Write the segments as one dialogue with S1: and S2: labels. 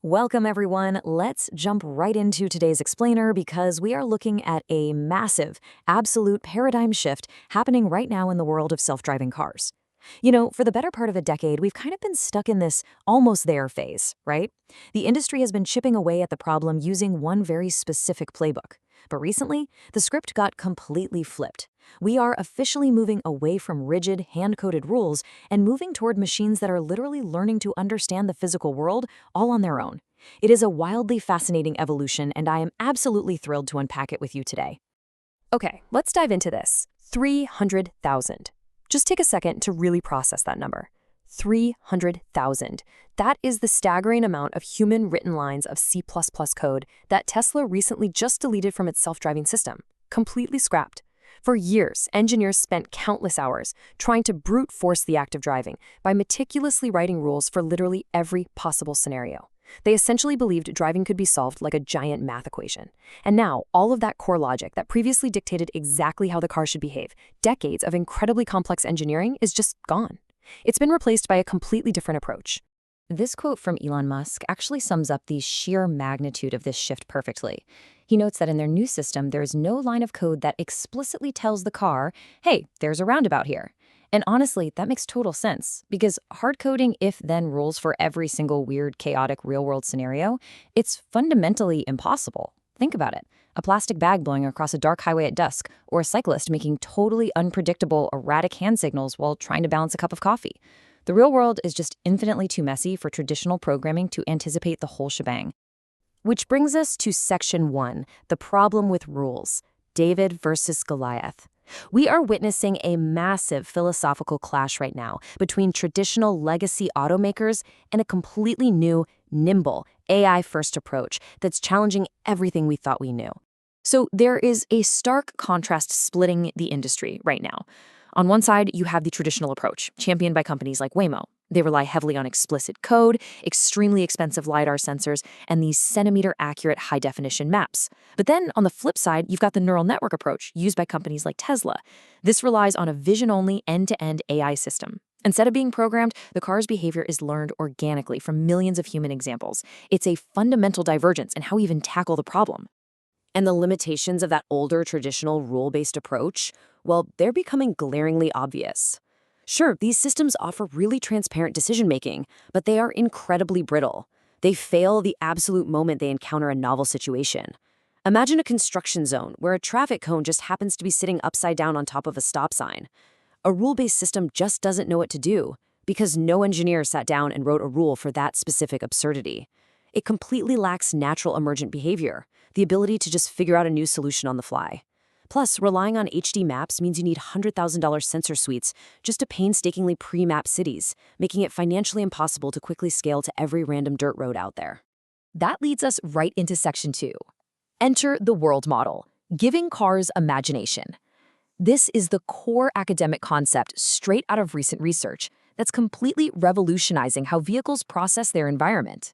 S1: Welcome, everyone. Let's jump right into today's explainer because we are looking at a massive, absolute paradigm shift happening right now in the world of self-driving cars. For the better part of a decade, we've kind of been stuck in this almost there phase, right? The industry has been chipping away at the problem using one very specific playbook. But recently, the script got completely flipped. We are officially moving away from rigid, hand-coded rules and moving toward machines that are literally learning to understand the physical world all on their own. It is a wildly fascinating evolution, and I am absolutely thrilled to unpack it with you today.
S2: Okay, let's dive into this. 300,000. Just take a second to really process that number. 300,000. That is the staggering amount of human-written lines of C++ code that Tesla recently just deleted from its self-driving system, completely scrapped. For years, engineers spent countless hours trying to brute force the act of driving by meticulously writing rules for literally every possible scenario. They essentially believed driving could be solved like a giant math equation. And now, all of that core logic that previously dictated exactly how the car should behave, decades of incredibly complex engineering, is just gone. It's been replaced by a completely different approach.
S1: This quote from Elon Musk actually sums up the sheer magnitude of this shift perfectly. He notes that in their new system, there is no line of code that explicitly tells the car, hey, there's a roundabout here. And honestly, that makes total sense, because hard-coding if-then rules for every single weird, chaotic real-world scenario, it's fundamentally impossible. Think about it. A plastic bag blowing across a dark highway at dusk, or a cyclist making totally unpredictable, erratic hand signals while trying to balance a cup of coffee. The real world is just infinitely too messy for traditional programming to anticipate the whole shebang. Which brings us to Section 1, the problem with rules, David versus Goliath. We are witnessing a massive philosophical clash right now between traditional legacy automakers and a completely new, nimble, AI-first approach that's challenging everything we thought we knew. So there is a stark contrast splitting the industry right now. On one side, you have the traditional approach, championed by companies like Waymo. They rely heavily on explicit code, extremely expensive LiDAR sensors, and these centimeter-accurate high-definition maps. But then, on the flip side, you've got the neural network approach used by companies like Tesla. This relies on a vision-only, end-to-end AI system. Instead of being programmed, the car's behavior is learned organically from millions of human examples. It's a fundamental divergence in how we even tackle the problem. And the limitations of that older, traditional, rule-based approach, well, they're becoming glaringly obvious. Sure, these systems offer really transparent decision-making, but they are incredibly brittle. They fail the absolute moment they encounter a novel situation. Imagine a construction zone where a traffic cone just happens to be sitting upside down on top of a stop sign. A rule-based system just doesn't know what to do because no engineer sat down and wrote a rule for that specific absurdity. It completely lacks natural emergent behavior, the ability to just figure out a new solution on the fly. Plus, relying on HD maps means you need $100,000 sensor suites just to painstakingly pre-map cities, making it financially impossible to quickly scale to every random dirt road out there. That leads us right into Section 2. Enter the world model, giving cars imagination. This is the core academic concept straight out of recent research that's completely revolutionizing how vehicles process their environment.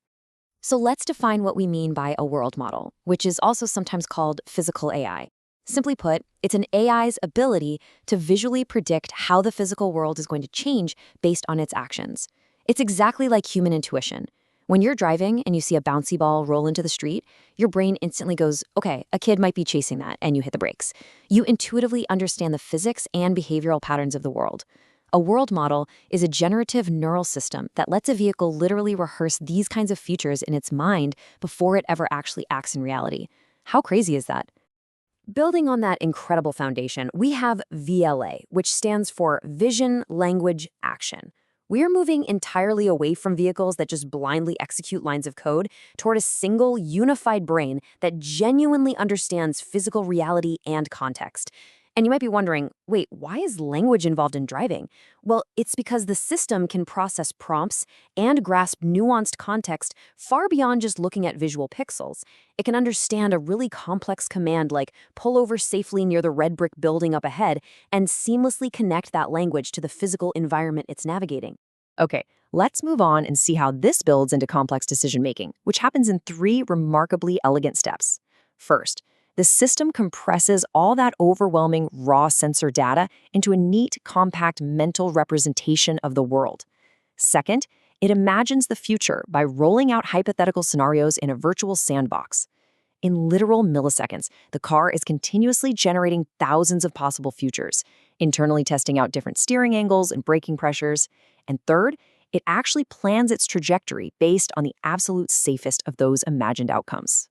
S1: So let's define what we mean by a world model, which is also sometimes called physical AI. Simply put, it's an AI's ability to visually predict how the physical world is going to change based on its actions. It's exactly like human intuition. When you're driving and you see a bouncy ball roll into the street, your brain instantly goes, okay, a kid might be chasing that, and you hit the brakes. You intuitively understand the physics and behavioral patterns of the world. A world model is a generative neural system that lets a vehicle literally rehearse these kinds of features in its mind before it ever actually acts in reality. How crazy is that? Building on that incredible foundation, we have VLA, which stands for Vision, Language, Action. We are moving entirely away from vehicles that just blindly execute lines of code toward a single, unified brain that genuinely understands physical reality and context. And you might be wondering, wait, why is language involved in driving? Well, it's because the system can process prompts and grasp nuanced context far beyond just looking at visual pixels. It can understand a really complex command like pull over safely near the red brick building up ahead and seamlessly connect that language to the physical environment it's navigating. Okay, let's move on and see how this builds into complex decision-making, which happens in 3 remarkably elegant steps. First, the system compresses all that overwhelming raw sensor data into a neat, compact mental representation of the world. Second,
S2: It imagines the future by rolling out hypothetical scenarios in a virtual sandbox. In literal milliseconds, the car is continuously generating thousands of possible futures, internally testing out different steering angles and braking pressures. And third, it actually plans its trajectory based on the absolute safest of those imagined outcomes.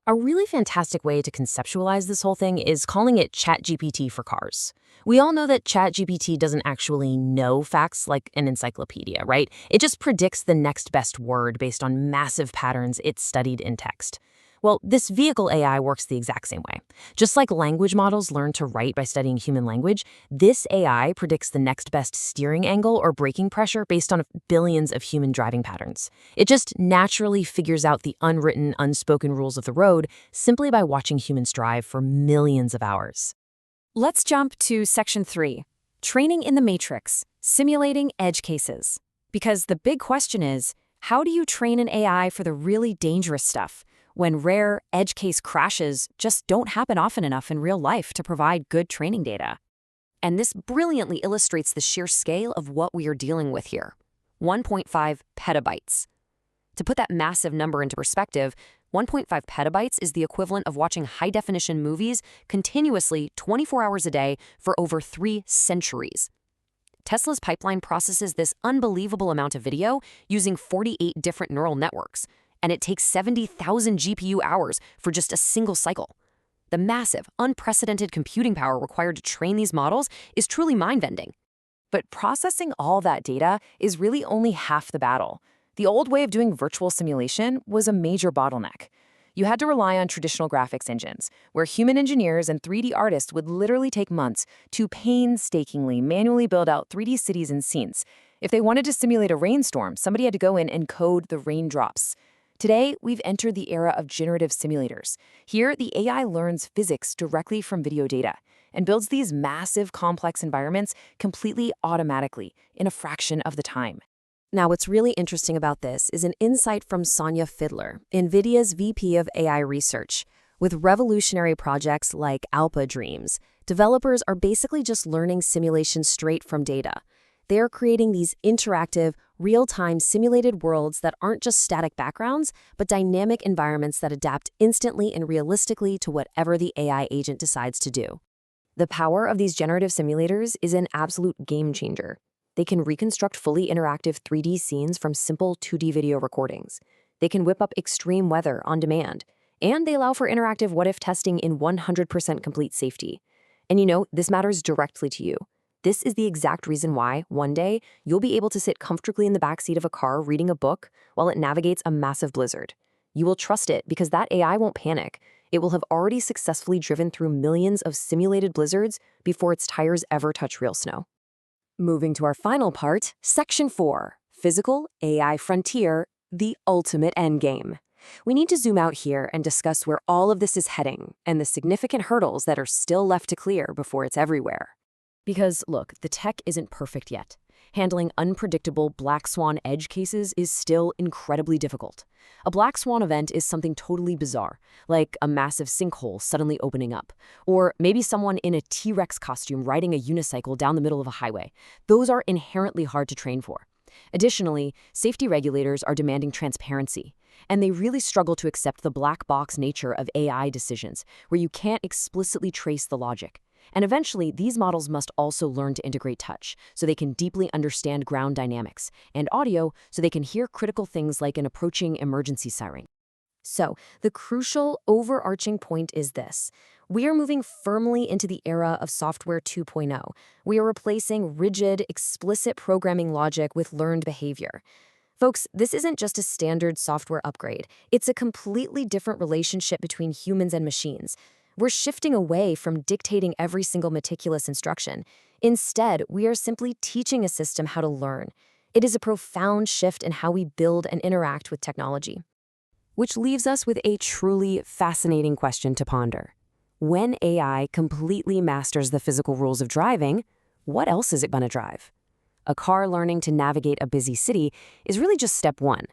S1: A really fantastic way to conceptualize this whole thing is calling it ChatGPT for cars. We all know that ChatGPT doesn't actually know facts like an encyclopedia, right? It just predicts the next best word based on massive patterns it's studied in text. Well, this vehicle AI works the exact same way. Just like language models learn to write by studying human language, this AI predicts the next best steering angle or braking pressure based on billions of human driving patterns. It just naturally figures out the unwritten, unspoken rules of the road simply by watching humans drive for millions of hours.
S2: Let's jump to Section 3, Training in the Matrix, Simulating Edge Cases. Because the big question is, how do you train an AI for the really dangerous stuff, when rare edge case crashes just don't happen often enough in real life to provide good training data? And this brilliantly illustrates the sheer scale of what we are dealing with here. 1.5 petabytes. To put that massive number into perspective, 1.5 petabytes is the equivalent of watching high-definition movies continuously 24 hours a day for over 3 centuries. Tesla's pipeline processes this unbelievable amount of video using 48 different neural networks, and it takes 70,000 GPU hours for just a single cycle. The massive, unprecedented computing power required to train these models is truly mind-bending. But processing all that data is really only half the battle. The old way of doing virtual simulation was a major bottleneck. You had to rely on traditional graphics engines, where human engineers and 3D artists would literally take months to painstakingly manually build out 3D cities and scenes. If they wanted to simulate a rainstorm, somebody had to go in and code the raindrops. Today, we've entered the era of generative simulators. Here, the AI learns physics directly from video data and builds these massive, complex environments completely automatically in a fraction of the time. Now, what's really interesting about this is an insight from Sonia Fidler, NVIDIA's VP of AI research. With revolutionary projects like Alpa Dreams, developers are basically just learning simulation straight from data. They are creating these interactive, real-time simulated worlds that aren't just static backgrounds, but dynamic environments that adapt instantly and realistically to whatever the AI agent decides to do. The power of these generative simulators is an absolute game changer. They can reconstruct fully interactive 3D scenes from simple 2D video recordings. They can whip up extreme weather on demand. And they allow for interactive what-if testing in 100% complete safety. And this matters directly to you. This is the exact reason why, one day, you'll be able to sit comfortably in the backseat of a car reading a book while it navigates a massive blizzard. You will trust it because that AI won't panic. It will have already successfully driven through millions of simulated blizzards before its tires ever touch real snow. Moving to our final part, Section 4, Physical AI Frontier, the ultimate endgame. We need to zoom out here and discuss where all of this is heading and the significant hurdles that are still left to clear before it's everywhere. Because, look, the tech isn't perfect yet. Handling unpredictable black swan edge cases is still incredibly difficult. A black swan event is something totally bizarre, like a massive sinkhole suddenly opening up, or maybe someone in a T-Rex costume riding a unicycle down the middle of a highway. Those are inherently hard to train for. Additionally, safety regulators are demanding transparency, and they really struggle to accept the black box nature of AI decisions, where you can't explicitly trace the logic. And eventually, these models must also learn to integrate touch, so they can deeply understand ground dynamics, and audio, so they can hear critical things like an approaching emergency siren. So, the crucial, overarching point is this. We are moving firmly into the era of Software 2.0. We are replacing rigid, explicit programming logic with learned behavior. Folks, this isn't just a standard software upgrade. It's a completely different relationship between humans and machines. We're shifting away from dictating every single meticulous instruction. Instead, we are simply teaching a system how to learn. It is a profound shift in how we build and interact with technology. Which leaves us with a truly fascinating question to ponder. When AI completely masters the physical rules of driving, what else is it going to drive? A car learning to navigate a busy city is really just step one.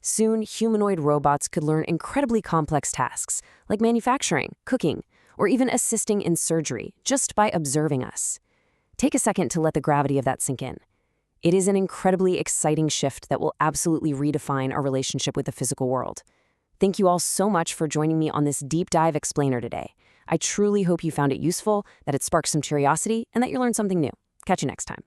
S2: Soon, humanoid robots could learn incredibly complex tasks, like manufacturing, cooking, or even assisting in surgery, just by observing us. Take a second to let the gravity of that sink in. It is an incredibly exciting shift that will absolutely redefine our relationship with the physical world. Thank you all so much for joining me on this deep dive explainer today. I truly hope you found it useful, that it sparked some curiosity, and that you learned something new. Catch you next time.